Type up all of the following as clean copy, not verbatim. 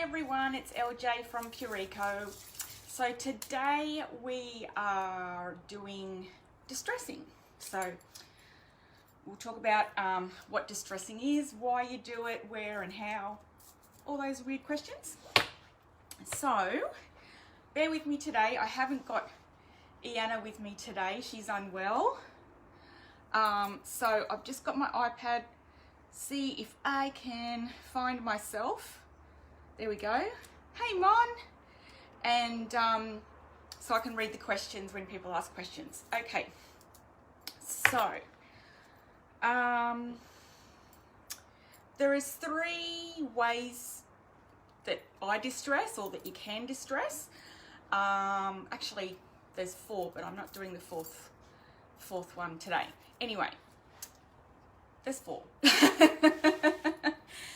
Hey everyone, it's LJ from Pureco. So today we are doing distressing. So we'll talk about what distressing is, why you do it, where and how, all those weird questions. So bear with me today. I haven't got Iana with me today. She's unwell. So I've just got my iPad. See if I can find myself. There we go. Hey, Mon. And so I can read the questions when people ask questions. Okay. So there is 3 ways that I distress, or that you can distress. Actually, there's 4, but I'm not doing the fourth one today. Anyway, there's 4.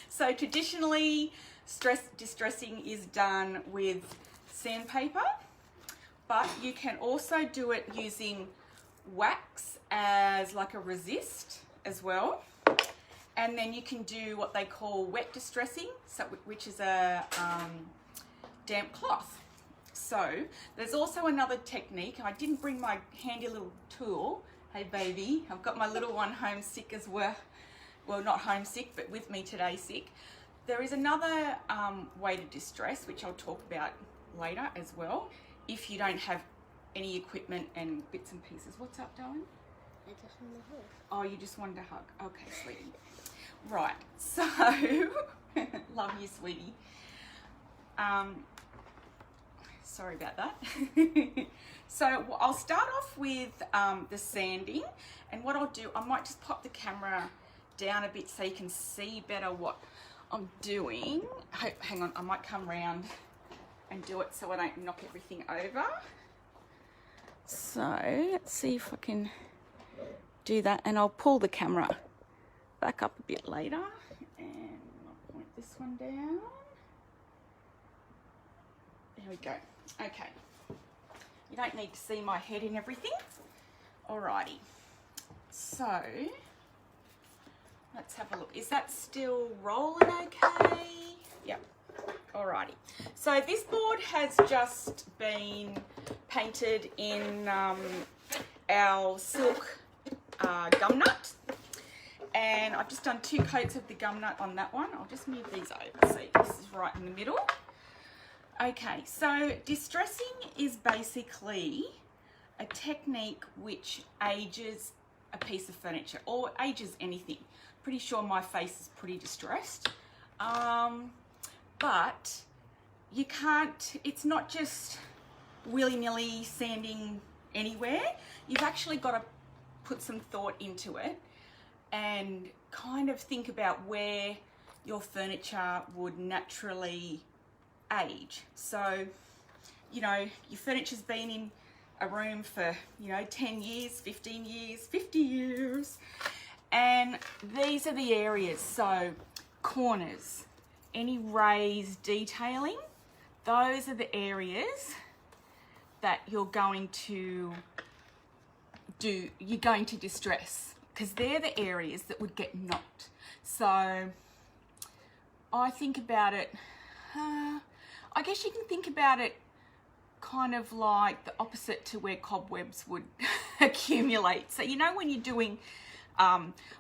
So traditionally, distressing is done with sandpaper, but you can also do it using wax as like a resist as well. And then you can do what they call wet distressing, which is a damp cloth. So there's also another technique. I didn't bring my handy little tool. Hey baby, I've got my little one homesick as well. Well, not homesick, but with me today sick. There is another way to distress, which I'll talk about later as well, if you don't have any equipment and bits and pieces. What's up, darling? I just want to hug. Oh, you just wanted a hug. Okay, sweetie. Right, so, love you, sweetie. Sorry about that. So I'll start off with the sanding, and what I'll do, I might just pop the camera down a bit so you can see better what I'm doing. Hang on, I might come round and do it so I don't knock everything over. So let's see if I can do that, and I'll pull the camera back up a bit later, and I'll point this one down. There we go. Okay. You don't need to see my head and everything. Alrighty. So let's have a look. Is that still rolling okay? Yep. Alrighty. So this board has just been painted in our silk gum nut. And I've just done 2 coats of the gum nut on that one. I'll just move these over. See, this is right in the middle. Okay, so distressing is basically a technique which ages a piece of furniture, or ages anything. Pretty sure my face is pretty distressed. But you can't, it's not just willy-nilly sanding anywhere. You've actually got to put some thought into it and kind of think about where your furniture would naturally age. So, you know, your furniture's been in a room for, 10 years, 15 years, 50 years. And these are the areas, so corners, any raised detailing, those are the areas that you're going to distress, because they're the areas that would get knocked. So I think about it, I guess you can think about it kind of like the opposite to where cobwebs would accumulate. So when you're doing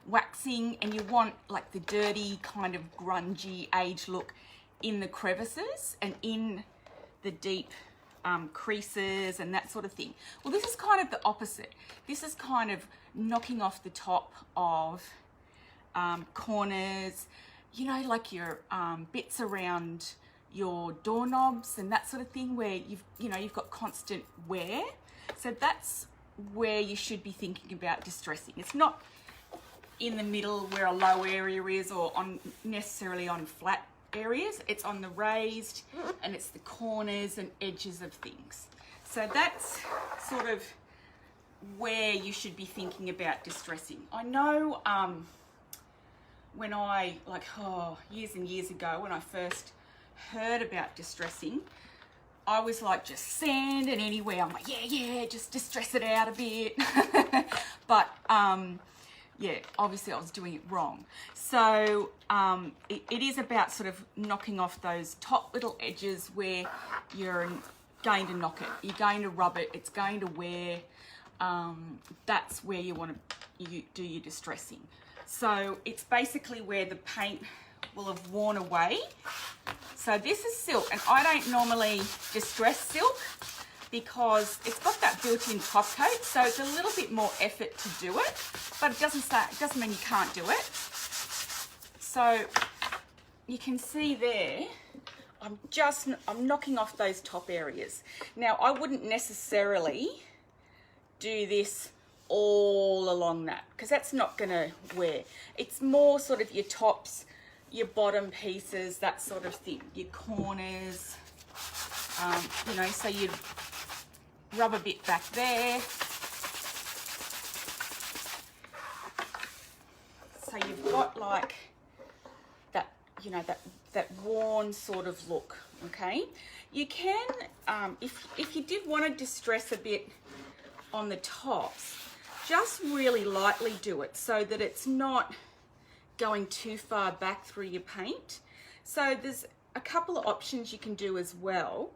waxing and you want like the dirty kind of grungy age look in the crevices and in the deep creases and that sort of thing. Well, this is kind of the opposite. This is kind of knocking off the top of corners, like your bits around your doorknobs and that sort of thing, where you've got constant wear. So that's where you should be thinking about distressing. It's not in the middle where a low area is, or necessarily on flat areas. It's on the raised, and it's the corners and edges of things. So that's sort of where you should be thinking about distressing. I know when I, years and years ago, when I first heard about distressing, I was like, just sand and anywhere. I'm like, yeah, just distress it out a bit. But yeah, obviously I was doing it wrong. So it is about sort of knocking off those top little edges where you're going to knock it. You're going to rub it. It's going to wear. That's where you want to do your distressing. So it's basically where the paint will have worn away. So this is silk, and I don't normally distress silk because it's got that built-in top coat, so it's a little bit more effort to do it, but it doesn't mean you can't do it. So you can see there, I'm knocking off those top areas. Now I wouldn't necessarily do this all along that because that's not going to wear. It's more sort of your tops, your bottom pieces, that sort of thing, your corners, you know, so you rub a bit back there. So you've got like that, you know, that worn sort of look, okay? You can, if you did want to distress a bit on the tops, just really lightly do it so that it's not going too far back through your paint. So there's a couple of options you can do as well.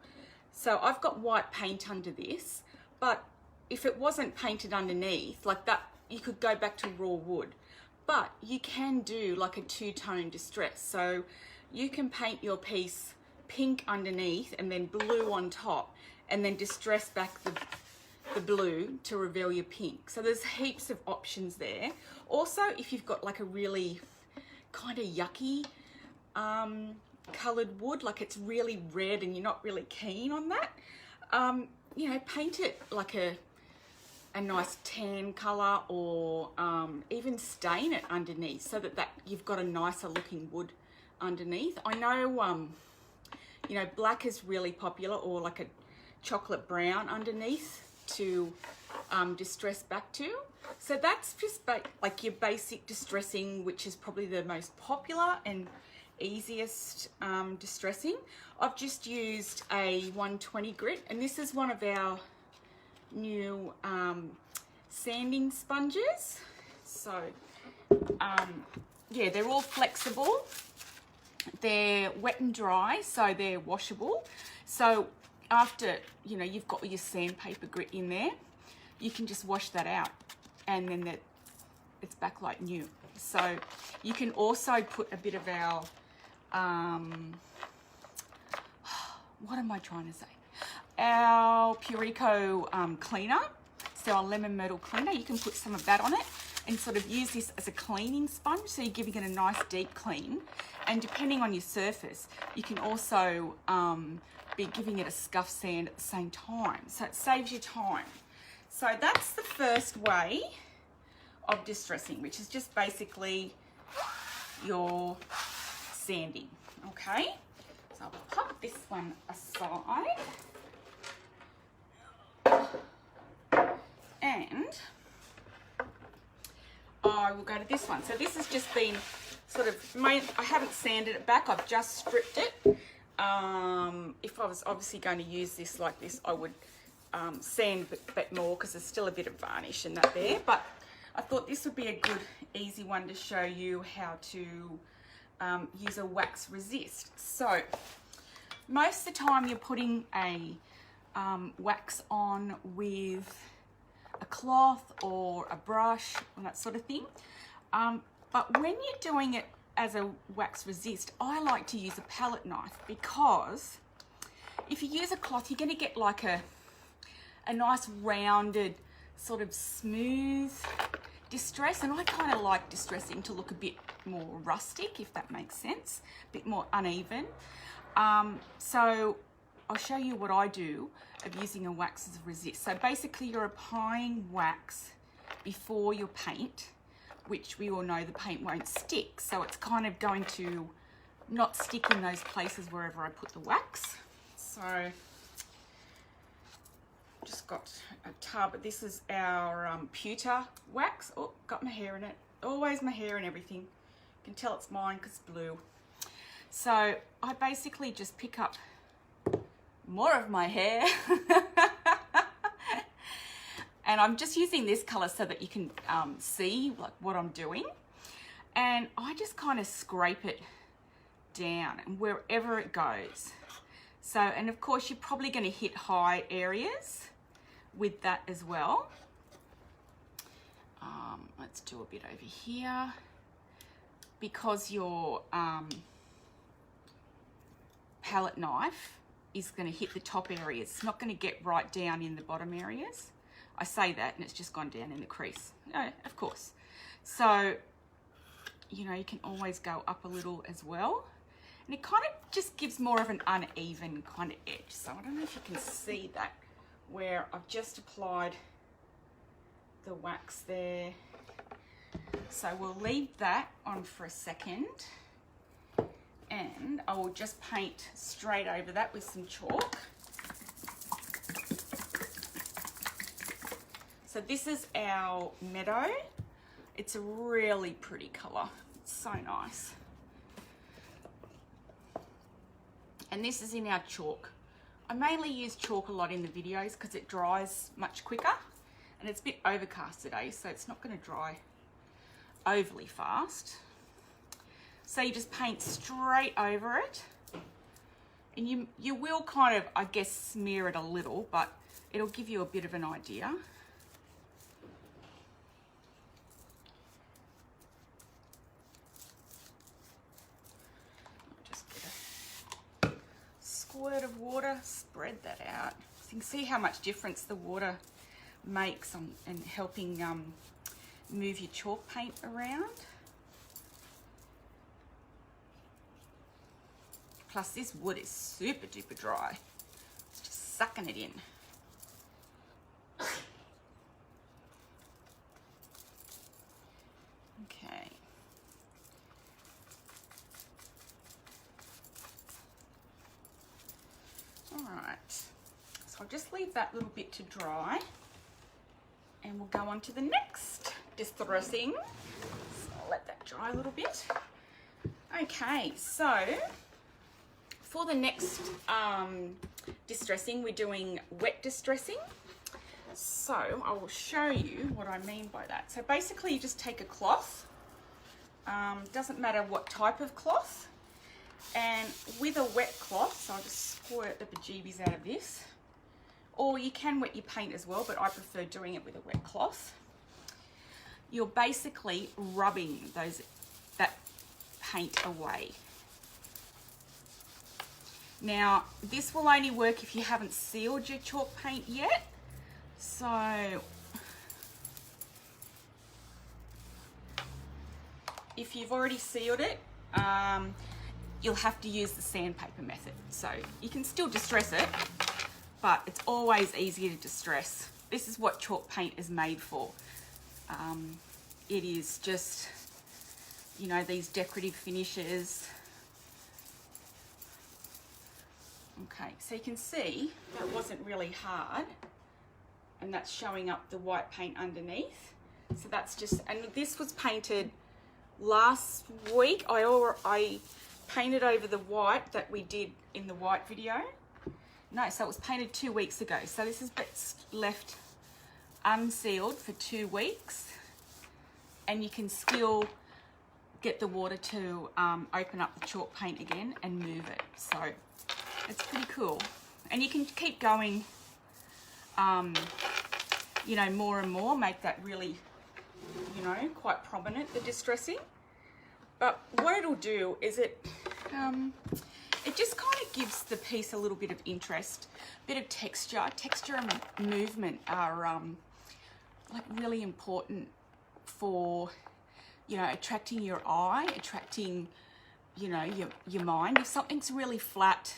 So I've got white paint under this, but if it wasn't painted underneath like that, you could go back to raw wood. But you can do like a two-tone distress. So you can paint your piece pink underneath and then blue on top, and then distress back the blue to reveal your pink. So there's heaps of options there. Also, if you've got like a really kind of yucky coloured wood, like it's really red and you're not really keen on that, you know, paint it like a nice tan colour, or even stain it underneath so that you've got a nicer looking wood underneath. I know, you know, black is really popular, or like a chocolate brown underneath to distress back to. So that's just like your basic distressing, which is probably the most popular and easiest distressing. I've just used a 120 grit, and this is one of our new sanding sponges. So yeah, they're all flexible, they're wet and dry, so they're washable. So after, you know, you've got your sandpaper grit in there, you can just wash that out, and then it's back like new. So you can also put a bit of our what am I trying to say? Our Pureco cleaner, so our lemon myrtle cleaner, you can put some of that on it and sort of use this as a cleaning sponge, so you're giving it a nice deep clean. And depending on your surface, you can also be giving it a scuff sand at the same time, so it saves you time. So that's the first way of distressing, which is just basically your sanding, okay? So I'll pop this one aside, and I will go to this one. So this has just been sort of I haven't sanded it back, I've just stripped it. If I was obviously going to use this like this, I would sand a bit more because there's still a bit of varnish in that there, but I thought this would be a good easy one to show you how to use a wax resist. So most of the time you're putting a wax on with a cloth or a brush and that sort of thing, but when you're doing it as a wax resist, I like to use a palette knife, because if you use a cloth, you're going to get like a nice rounded sort of smooth distress, and I kind of like distressing to look a bit more rustic, if that makes sense, a bit more uneven. So I'll show you what I do of using a wax as a resist. So basically you're applying wax before your paint, which we all know the paint won't stick, so it's kind of going to not stick in those places wherever I put the wax. So just got a tub. This is our pewter wax. Oh, got my hair in it. Always my hair and everything. You can tell it's mine because it's blue. So I basically just pick up more of my hair And I'm just using this color so that you can see like what I'm doing. And I just kind of scrape it down and wherever it goes. So, and of course you're probably going to hit high areas with that as well. Let's do a bit over here, because your palette knife is going to hit the top areas. It's not going to get right down in the bottom areas. I say that and it's just gone down in the crease. No, of course. So, you know, you can always go up a little as well. And it kind of just gives more of an uneven kind of edge. So I don't know if you can see that, where I've just applied the wax there. So we'll leave that on for a second. And I will just paint straight over that with some chalk. So this is our meadow. It's a really pretty color. It's so nice. And this is in our chalk. I mainly use chalk a lot in the videos because it dries much quicker, and it's a bit overcast today, so it's not going to dry overly fast. So you just paint straight over it, and you will kind of, I guess, smear it a little, but it'll give you a bit of an idea. Squirt of water, spread that out. So you can see how much difference the water makes on and helping move your chalk paint around. Plus this wood is super duper dry. It's just sucking it in. Okay. All right, so I'll just leave that little bit to dry, and we'll go on to the next distressing. So I'll let that dry a little bit. Okay, so for the next distressing, we're doing wet distressing. So I will show you what I mean by that. So basically you just take a cloth, doesn't matter what type of cloth, and with a wet cloth, so I'll just squirt the bejeebies out of this, or you can wet your paint as well, but I prefer doing it with a wet cloth. You're basically rubbing that paint away. Now this will only work if you haven't sealed your chalk paint yet, so if you've already sealed it, you'll have to use the sandpaper method. So you can still distress it, but it's always easier to distress. This is what chalk paint is made for. It is just, you know, these decorative finishes. Okay, so you can see that wasn't really hard, and that's showing up the white paint underneath. So that's just, and this was painted last week. I painted over the white that we did in the white video. No, so it was painted 2 weeks ago. So this is left unsealed for 2 weeks, and you can still get the water to open up the chalk paint again and move it. So it's pretty cool, and you can keep going, you know, more and more, make that really, you know, quite prominent, the distressing. But what it'll do is it just kind of gives the piece a little bit of interest, bit of texture. Texture and movement are like really important for, you know, attracting your eye, attracting, you know, your mind. If something's really flat,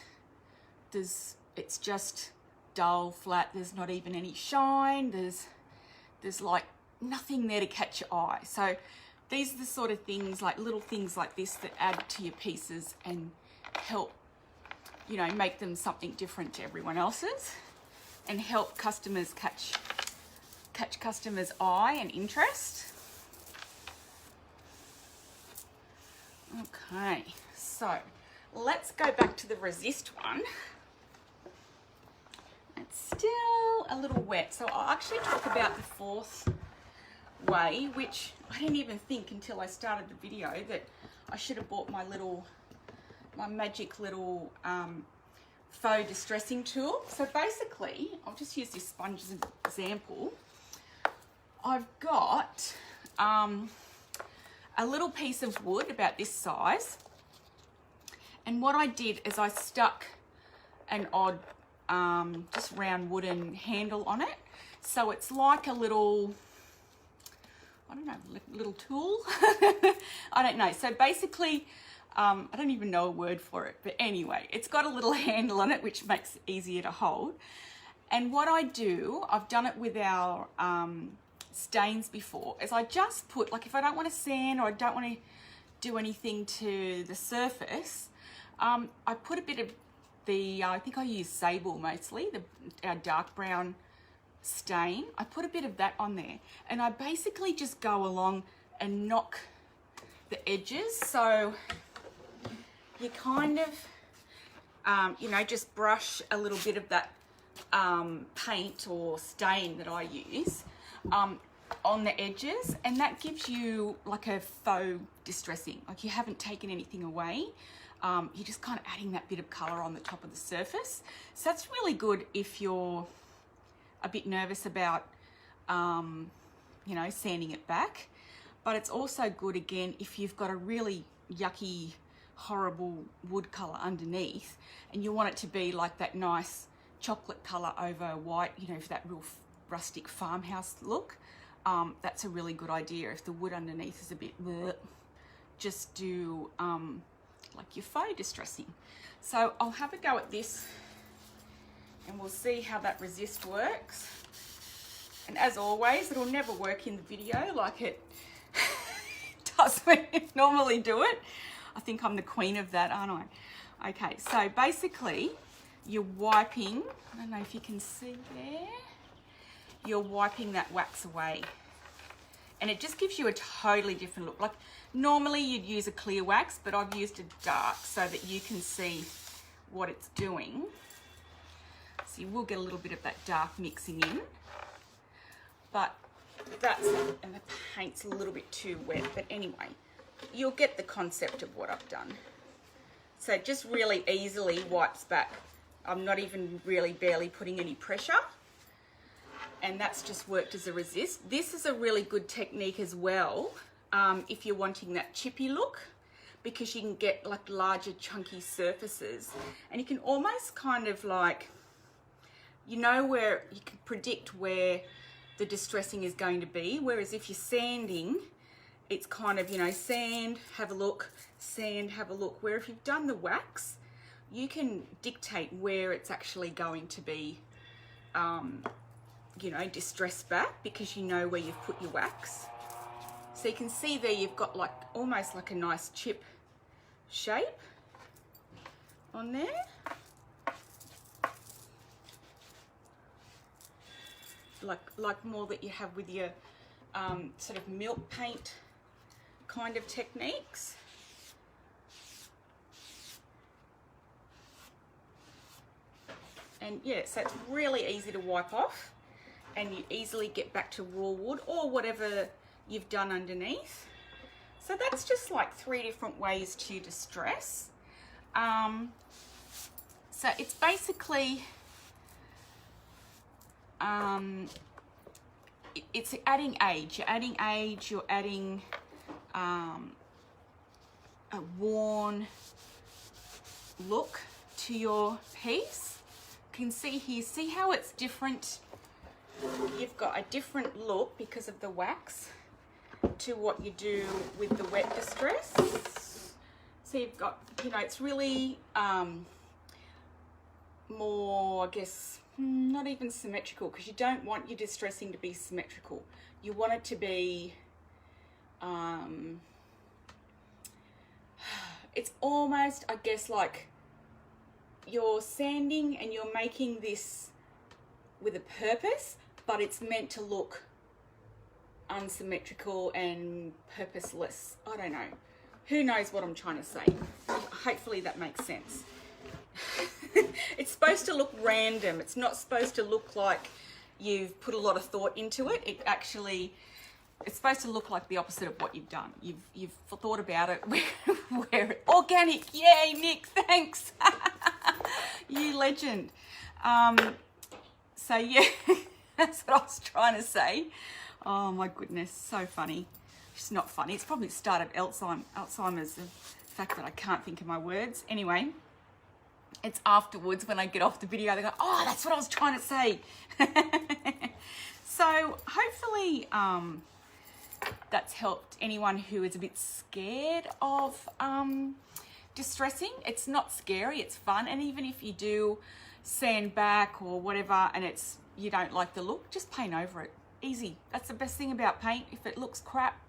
it's just dull, flat, there's not even any shine, there's like nothing there to catch your eye. So these are the sort of things, like little things like this, that add to your pieces and help, you know, make them something different to everyone else's, and help customers catch customers' eye and interest. Okay, so let's go back to the resist one. It's still a little wet. So I'll actually talk about the fourth way, which I didn't even think until I started the video that I should have bought my magic little faux distressing tool. So basically, I'll just use this sponge as an example. I've got a little piece of wood about this size, and what I did is I stuck an odd just round wooden handle on it, so it's like a little, I don't know, little tool. I don't know. So basically, I don't even know a word for it, but anyway, it's got a little handle on it, which makes it easier to hold. And what I do, I've done it with our stains before, is I just put, like if I don't want to sand or I don't want to do anything to the surface, I put a bit of the, I think I use sable mostly, our dark brown stain. I put a bit of that on there, and I basically just go along and knock the edges. So you kind of, you know, just brush a little bit of that paint or stain that I use on the edges, and that gives you like a faux distressing, like you haven't taken anything away. You're just kind of adding that bit of color on the top of the surface. So that's really good if you're a bit nervous about, you know, sanding it back. But it's also good, again, if you've got a really yucky, horrible wood color underneath and you want it to be like that nice chocolate color over white, you know, for that real rustic farmhouse look. That's a really good idea. If the wood underneath is a bit bleh, just do like your faux distressing. So I'll have a go at this and we'll see how that resist works. And as always, it'll never work in the video like it does when you normally do it. I think I'm the queen of that, aren't I? Okay, so basically you're wiping, I don't know if you can see there, you're wiping that wax away. And it just gives you a totally different look. Like normally you'd use a clear wax, but I've used a dark so that you can see what it's doing. So you will get a little bit of that dark mixing in, but that's, and the paint's a little bit too wet, but anyway, you'll get the concept of what I've done. So it just really easily wipes back. I'm not even really barely putting any pressure. And that's just worked as a resist. This is a really good technique as well if you're wanting that chippy look, because you can get like larger chunky surfaces and you can almost kind of like, you know, where you can predict where the distressing is going to be, whereas if you're sanding, it's kind of, you know, sand, have a look, sand, have a look, where if you've done the wax, you can dictate where it's actually going to be you know, distressed back, because you know where you've put your wax. So you can see there you've got like almost like a nice chip shape on there. Like more that you have with your sort of milk paint kind of techniques. And yeah, so it's really easy to wipe off, and you easily get back to raw wood or whatever you've done underneath. So that's just like 3 different ways to distress. So it's basically, it's adding age. You're adding age, you're adding a worn look to your piece. You can see here, see how it's different? You've got a different look because of the wax to what you do with the wet distress. So you've got, you know, it's really more, I guess, not even symmetrical, because you don't want your distressing to be symmetrical. You want it to be, it's almost, I guess, like you're sanding and you're making this with a purpose, but it's meant to look unsymmetrical and purposeless. I don't know. Who knows what I'm trying to say? Hopefully that makes sense. It's supposed supposed to look random. It's not supposed to look like you've put a lot of thought into it. It's supposed to look like the opposite of what you've done. You've thought about it. Where organic, yay, Nick, thanks. You legend. So yeah, that's what I was trying to say. Oh my goodness, so funny. It's not funny. It's probably the start of Alzheimer's, the fact that I can't think of my words. Anyway, it's afterwards when I get off the video, they go, oh, that's what I was trying to say. So hopefully that's helped anyone who is a bit scared of distressing. It's not scary, it's fun. And even if you do sand back or whatever and you don't like the look, just paint over it. Easy. That's the best thing about paint. If it looks crap,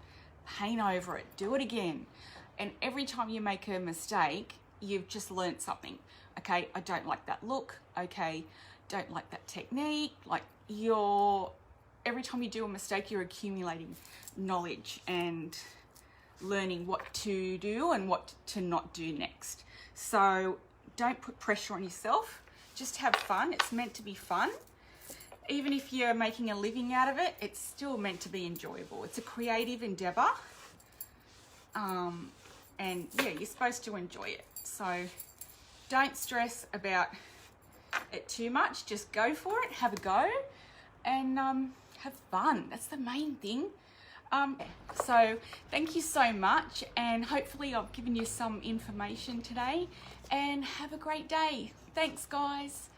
paint over it. Do it again. And every time you make a mistake, you've just learnt something. Okay, I don't like that look. Okay, don't like that technique. Like every time you do a mistake, you're accumulating knowledge and learning what to do and what to not do next. So don't put pressure on yourself. Just have fun. It's meant to be fun. Even if you're making a living out of it, it's still meant to be enjoyable. It's a creative endeavor. And yeah, you're supposed to enjoy it. So don't stress about it too much. Just go for it, have a go, and have fun. That's the main thing. So thank you so much, and hopefully I've given you some information today, and have a great day. Thanks, guys.